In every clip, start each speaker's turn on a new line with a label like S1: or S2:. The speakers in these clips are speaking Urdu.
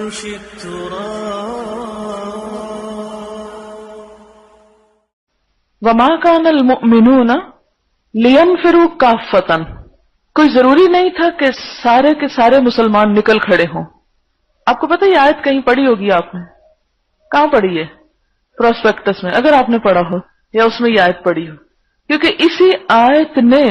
S1: فرش التراب
S2: وما كان المؤمنون لينفروا كافة، کوئی ضروری نہیں تھا کہ سارے کے سارے مسلمان نکل کھڑے ہوں۔ آپ کو پتہ یہ آیت کہیں پڑھی ہوگی آپ نے؟ کہاں پڑھی ہے؟ پروسپیکٹس میں، اگر آپ نے پڑھا ہو یا اس میں یہ آیت پڑھی ہو، کیونکہ اسی آیت نے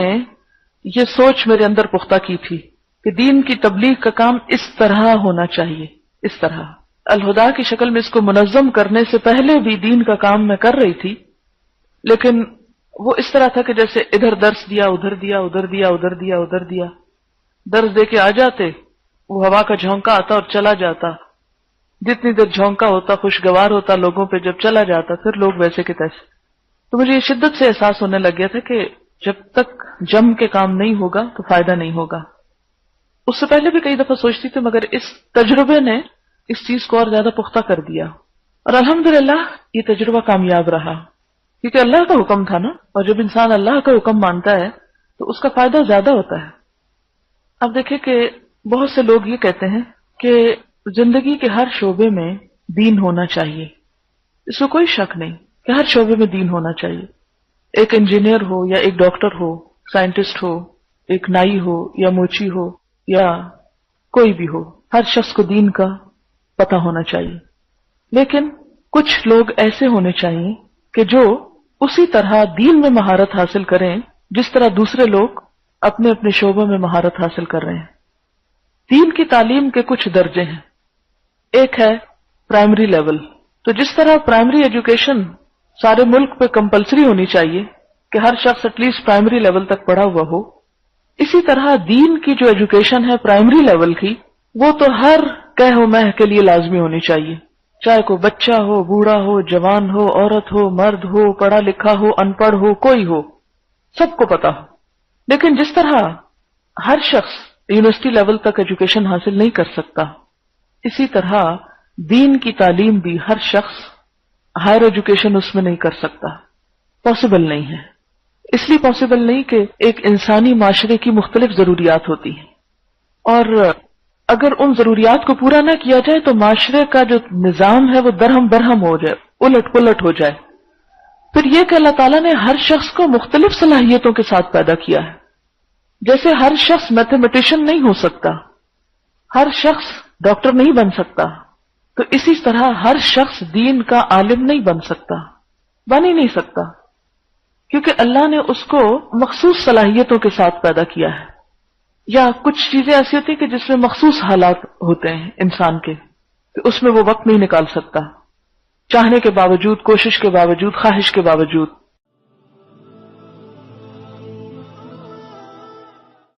S2: یہ سوچ میرے اندر پختہ کی تھی کہ دین کی تبلیغ کا کام اس طرح ہونا چاہیے۔ اس طرح الہدا کی شکل میں اس کو منظم کرنے سے پہلے بھی دین کا کام میں کر رہی تھی، لیکن وہ اس طرح تھا کہ جیسے ادھر درس دیا، ادھر دیا، ادھر دیا، ادھر دیا، ادھر دیا، درس دے کے آ جاتے، وہ ہوا کا جھونکا آتا اور چلا جاتا، جتنی دیر جھونکا ہوتا خوشگوار ہوتا لوگوں پہ، جب چلا جاتا پھر لوگ ویسے کے تیسے۔ تو مجھے یہ شدت سے احساس ہونے لگ گیا تھا کہ جب تک جم کے کام نہیں ہوگا تو فائدہ نہیں ہوگا۔ اس سے پہلے بھی کئی دفعہ سوچتی تھی، مگر اس تجربے نے اس چیز کو اور زیادہ پختہ کر دیا، اور الحمدللہ یہ تجربہ کامیاب رہا، کیونکہ اللہ کا حکم تھا نا، اور جب انسان اللہ کا حکم مانتا ہے تو اس کا فائدہ زیادہ ہوتا ہے۔ اب دیکھیں کہ بہت سے لوگ یہ کہتے ہیں کہ زندگی کے ہر شعبے میں دین ہونا چاہیے، اس میں کوئی شک نہیں کہ ہر شعبے میں دین ہونا چاہیے۔ ایک انجینئر ہو یا ایک ڈاکٹر ہو، سائنٹسٹ ہو، ایک نائی ہو یا موچی ہو یا کوئی بھی ہو، ہر شخص کو دین کا پتہ ہونا چاہیے، لیکن کچھ لوگ ایسے ہونے چاہیے کہ جو اسی طرح دین میں مہارت حاصل کریں جس طرح دوسرے لوگ اپنے اپنے شعبوں میں مہارت حاصل کر رہے ہیں۔ دین کی تعلیم کے کچھ درجے ہیں۔ ایک ہے پرائمری لیول، تو جس طرح پرائمری ایجوکیشن سارے ملک پہ کمپلسری ہونی چاہیے کہ ہر شخص ایٹ لیسٹ پرائمری لیول تک پڑھا ہوا ہو، اسی طرح دین کی جو ایجوکیشن ہے پرائمری لیول کی، وہ تو ہر کہہ و مہ کے لیے لازمی ہونی چاہیے، چاہے کوئی بچہ ہو، بوڑھا ہو، جوان ہو، عورت ہو، مرد ہو، پڑھا لکھا ہو، ان پڑھ ہو، کوئی ہو، سب کو پتا ہو۔ لیکن جس طرح ہر شخص یونیورسٹی لیول تک ایجوکیشن حاصل نہیں کر سکتا، اسی طرح دین کی تعلیم بھی ہر شخص ہائر ایجوکیشن اس میں نہیں کر سکتا، پاسبل نہیں ہے۔ اس لیے پاسبل نہیں کہ ایک انسانی معاشرے کی مختلف ضروریات ہوتی ہیں، اور اگر ان ضروریات کو پورا نہ کیا جائے تو معاشرے کا جو نظام ہے وہ درہم برہم ہو جائے، الٹ پلٹ ہو جائے۔ پھر یہ کہ اللہ تعالیٰ نے ہر شخص کو مختلف صلاحیتوں کے ساتھ پیدا کیا ہے۔ جیسے ہر شخص میتھمیٹیشین نہیں ہو سکتا، ہر شخص ڈاکٹر نہیں بن سکتا، تو اسی طرح ہر شخص دین کا عالم نہیں بن سکتا، بن ہی نہیں سکتا، کیونکہ اللہ نے اس کو مخصوص صلاحیتوں کے ساتھ پیدا کیا ہے۔ یا کچھ چیزیں ایسی ہوتی ہیں کہ جس میں مخصوص حالات ہوتے ہیں انسان کے، کہ اس میں وہ وقت نہیں نکال سکتا، چاہنے کے باوجود، کوشش کے باوجود، خواہش کے باوجود۔